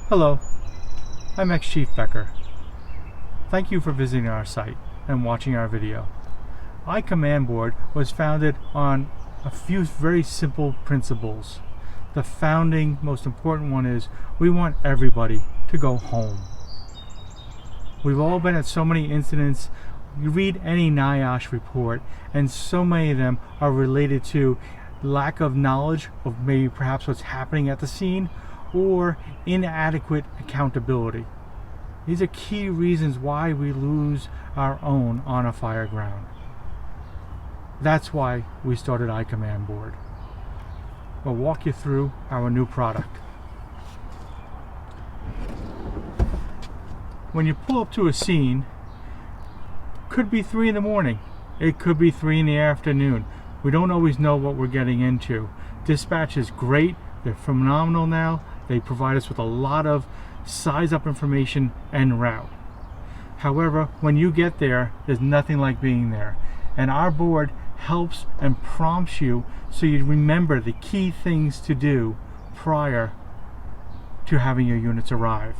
Hello, I'm ex-Chief Becker. Thank you for visiting our site and watching our video. iCommand Board was founded on a few very simple principles. The founding, most important one is we want everybody to go home. We've all been at so many incidents. You read any NIOSH report and so many of them are related to lack of knowledge of maybe perhaps what's happening at the scene or inadequate accountability. These are key reasons why we lose our own on a fire ground. That's why we started iCommand Board. We'll walk you through our new product. When you pull up to a scene, could be 3 in the morning, it could be 3 in the afternoon. We don't always know what we're getting into. Dispatch is great, they're phenomenal now. They provide us with a lot of size up information and route. However, when you get there, there's nothing like being there. And our board helps and prompts you so you remember the key things to do prior to having your units arrive.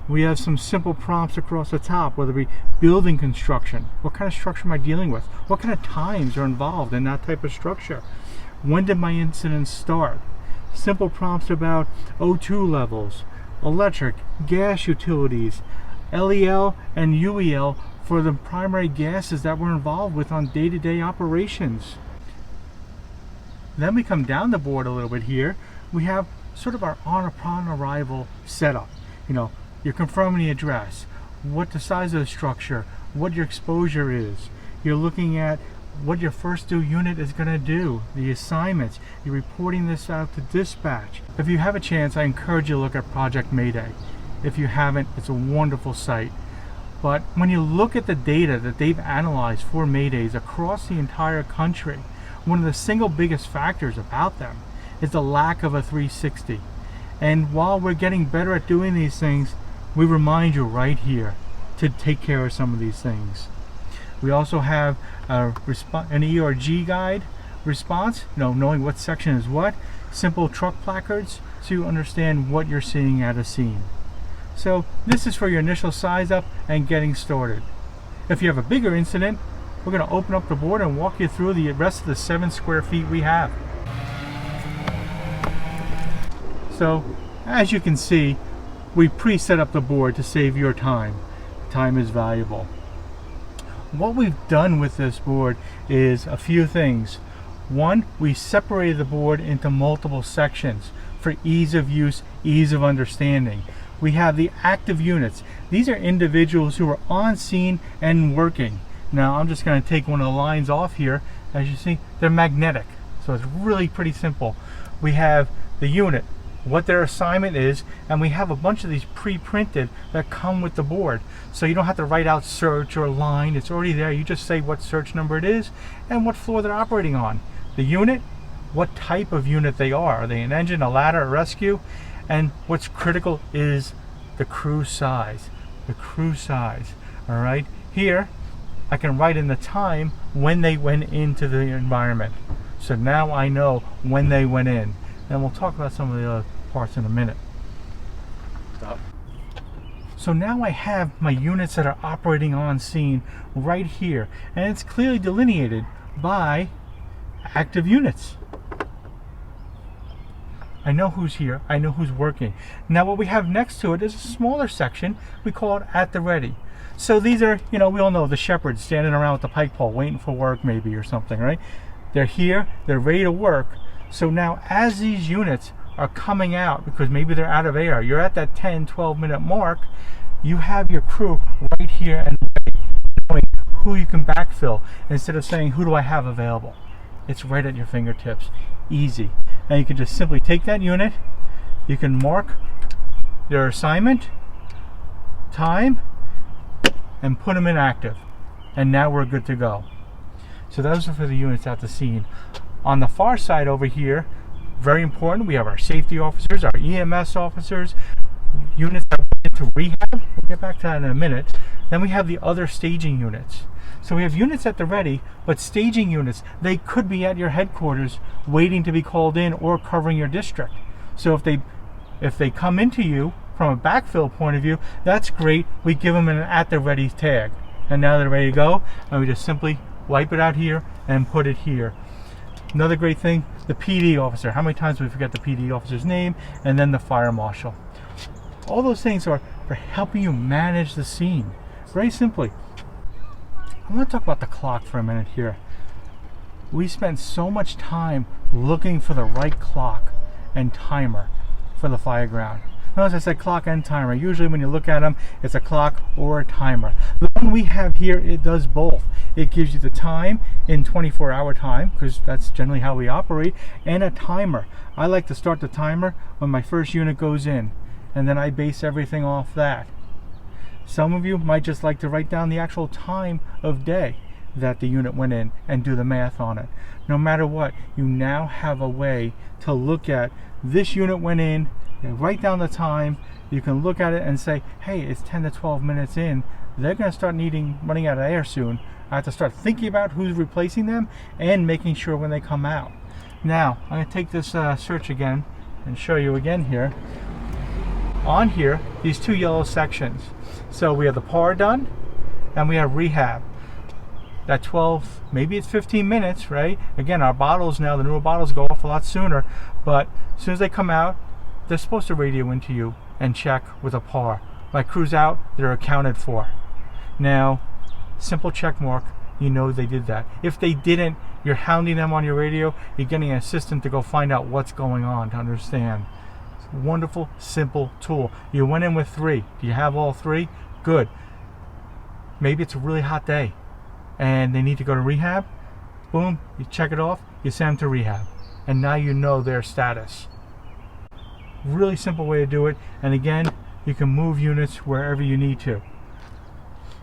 We have some simple prompts across the top, whether it be building construction. What kind of structure am I dealing with? What kind of times are involved in that type of structure? When did my incident start? Simple prompts about O2 levels, electric, gas utilities, LEL and UEL for the primary gases that we're involved with on day-to-day operations. Then we come down the board a little bit here. We have sort of our upon arrival setup. You're confirming the address, what the size of the structure, what your exposure is. You're looking at what your first due unit is going to do, the assignments. You're reporting this out to dispatch. If you have a chance, I encourage you to look at Project Mayday. If you haven't, it's a wonderful site. But when you look at the data that they've analyzed for Maydays across the entire country, one of the single biggest factors about them is the lack of a 360. And while we're getting better at doing these things, we remind you right here to take care of some of these things. We also have an ERG guide response, knowing what section is what, simple truck placards so you understand what you're seeing at a scene. So this is for your initial size up and getting started. If you have a bigger incident, we're going to open up the board and walk you through the rest of the 7 square feet we have. So as you can see, we pre-set up the board to save your time. Time is valuable. What we've done with this board is a few things. One, we separated the board into multiple sections for ease of use, ease of understanding. We have the active units. These are individuals who are on scene and working. Now I'm just going to take one of the lines off here. As you see, they're magnetic, so it's really pretty simple. We have the unit, what their assignment is, and we have a bunch of these pre-printed that come with the board. So you don't have to write out search or line, it's already there. You just say what search number it is and what floor they're operating on. The unit, what type of unit they are they an engine, a ladder, a rescue? And what's critical is the crew size. The crew size, all right? Here, I can write in the time when they went into the environment. So now I know when they went in. And we'll talk about some of the other parts in a minute. Stop. So now I have my units that are operating on scene right here, and it's clearly delineated by active units. I know who's here, I know who's working. Now what we have next to it is a smaller section. We call it at the ready. So these are, we all know the shepherds standing around with the pike pole waiting for work maybe or something, right? They're here, they're ready to work. So now as these units are coming out, because maybe they're out of air, you're at that 10-12 minute mark, you have your crew right here and ready, knowing who you can backfill instead of saying, who do I have available? It's right at your fingertips, easy. And you can just simply take that unit, you can mark their assignment, time, and put them in active. And now we're good to go. So those are for the units at the scene. On the far side over here, very important, we have our safety officers, our EMS officers, units that went into rehab. We'll get back to that in a minute. Then we have the other staging units. So we have units at the ready, but staging units, they could be at your headquarters waiting to be called in or covering your district. So if they If they come into you from a backfill point of view, that's great. We give them an at the ready tag. And now they're ready to go, and we just simply wipe it out here and put it here. Another great thing, the PD officer. How many times do we forget the PD officer's name? And then the fire marshal. All those things are for helping you manage the scene. Very simply. I want to talk about the clock for a minute here. We spend so much time looking for the right clock and timer for the fire ground. Notice I said clock and timer. Usually when you look at them, it's a clock or a timer. The one we have here, it does both. It gives you the time in 24-hour time, because that's generally how we operate, and a timer. I like to start the timer when my first unit goes in, and then I base everything off that. Some of you might just like to write down the actual time of day that the unit went in and do the math on it. No matter what, you now have a way to look at this unit went in, write down the time. You can look at it and say, hey, it's 10 to 12 minutes in. They're going to start running out of air soon. I have to start thinking about who's replacing them and making sure when they come out. Now, I'm going to take this search again and show you again here. On here, these two yellow sections. So we have the PAR done and we have rehab. That 12, maybe it's 15 minutes, right? Again, our bottles now, the newer bottles go off a lot sooner, but as soon as they come out, they're supposed to radio into you and check with a PAR. My crew's out, they're accounted for. Now, simple check mark, you know they did that. If they didn't, you're hounding them on your radio, you're getting an assistant to go find out what's going on to understand. It's a wonderful, simple tool. You went in with 3. Do you have all 3? Good. Maybe it's a really hot day and they need to go to rehab. Boom, you check it off, you send them to rehab. And now you know their status. Really simple way to do it, and again, you can move units wherever you need to.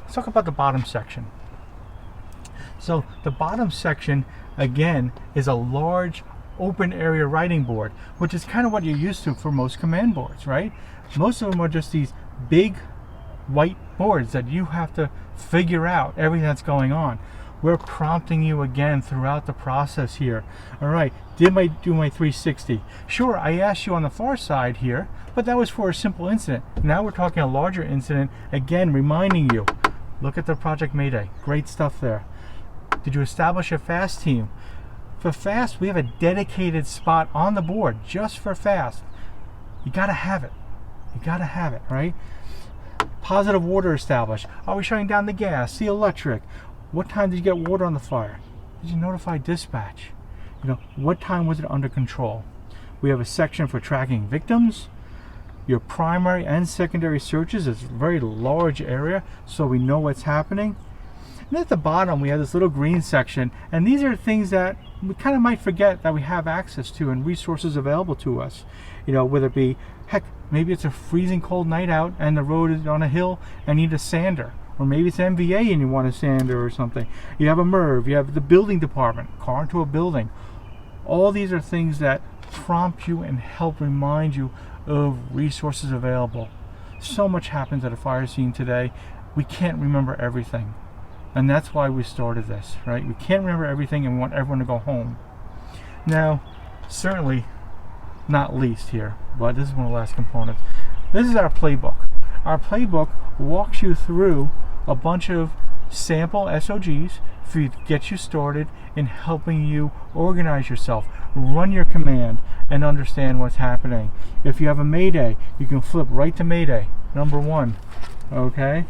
Let's talk about the bottom section. So the bottom section, again, is a large open area writing board, which is kind of what you're used to for most command boards, right? Most of them are just these big white boards that you have to figure out everything that's going on. We're prompting you again throughout the process here. All right, did I do my 360? Sure, I asked you on the far side here, but that was for a simple incident. Now we're talking a larger incident, again reminding you, look at the Project Mayday, great stuff there. Did you establish a FAST team? For FAST, we have a dedicated spot on the board just for FAST. You gotta have it. You gotta have it, right? Positive water established. Are we shutting down the gas, the electric? What time did you get water on the fire? Did you notify dispatch? You know, what time was it under control? We have a section for tracking victims. Your primary and secondary searches is a very large area, so we know what's happening. And at the bottom, we have this little green section, and these are things that we kind of might forget that we have access to and resources available to us. You know, whether it be, heck, maybe it's a freezing cold night out and the road is on a hill and you need a sander. Or maybe it's MVA and you want a sander or something. You have a MERV, you have the building department, car into a building. All these are things that prompt you and help remind you of resources available. So much happens at a fire scene today, we can't remember everything. And that's why we started this, right? We can't remember everything and we want everyone to go home. Now, certainly not least here, but this is one of the last components. This is our playbook. Our playbook walks you through a bunch of sample SOGs for you to get you started in helping you organize yourself, run your command, and understand what's happening. If you have a Mayday, you can flip right to Mayday, number 1, okay?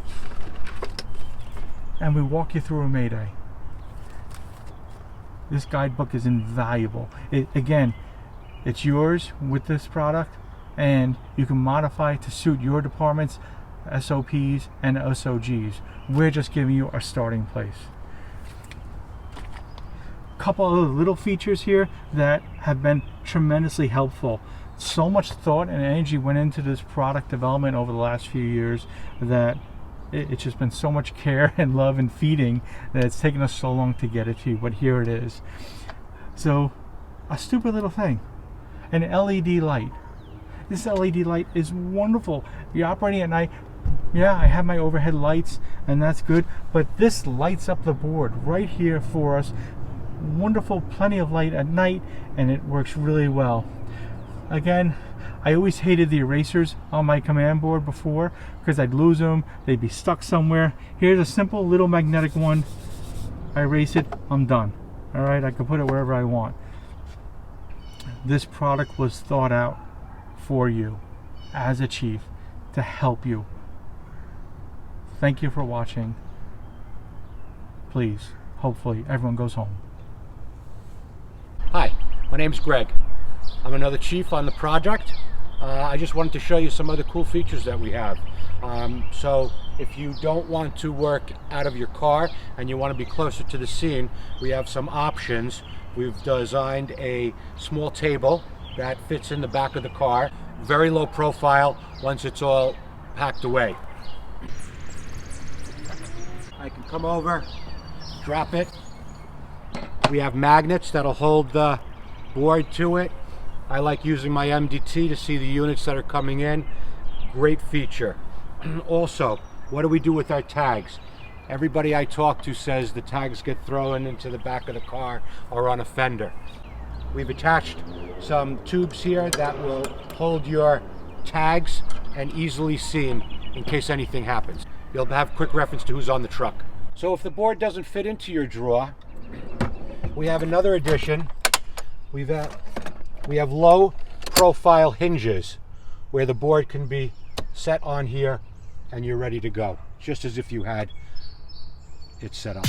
And we walk you through a Mayday. This guidebook is invaluable. Again, it's yours with this product, and you can modify to suit your department's SOPs and SOGs. We're just giving you a starting place. Couple of little features here that have been tremendously helpful. So much thought and energy went into this product development over the last few years that it's just been so much care and love and feeding that it's taken us so long to get it to you, but here it is. So, a stupid little thing, an LED light. This LED light is wonderful. You're operating at night. Yeah, I have my overhead lights and that's good, but this lights up the board right here for us. Wonderful, plenty of light at night, and it works really well. Again, I always hated the erasers on my command board before because I'd lose them, they'd be stuck somewhere. Here's a simple little magnetic one. I erase it, I'm done. All right, I can put it wherever I want. This product was thought out for you as a chief to help you. Thank you for watching. Please, hopefully everyone goes home. Hi, my name's Greg. I'm another chief on the project. I just wanted to show you some other cool features that we have. So if you don't want to work out of your car and you want to be closer to the scene, we have some options. We've designed a small table that fits in the back of the car. Very low profile once it's all packed away. I can come over, drop it. We have magnets that'll hold the board to it. I like using my MDT to see the units that are coming in. Great feature. Also, what do we do with our tags? Everybody I talk to says the tags get thrown into the back of the car or on a fender. We've attached some tubes here that will hold your tags and easily seen in case anything happens. You'll have quick reference to who's on the truck. So if the board doesn't fit into your drawer, we have another addition. We have low profile hinges where the board can be set on here and you're ready to go, just as if you had it set up.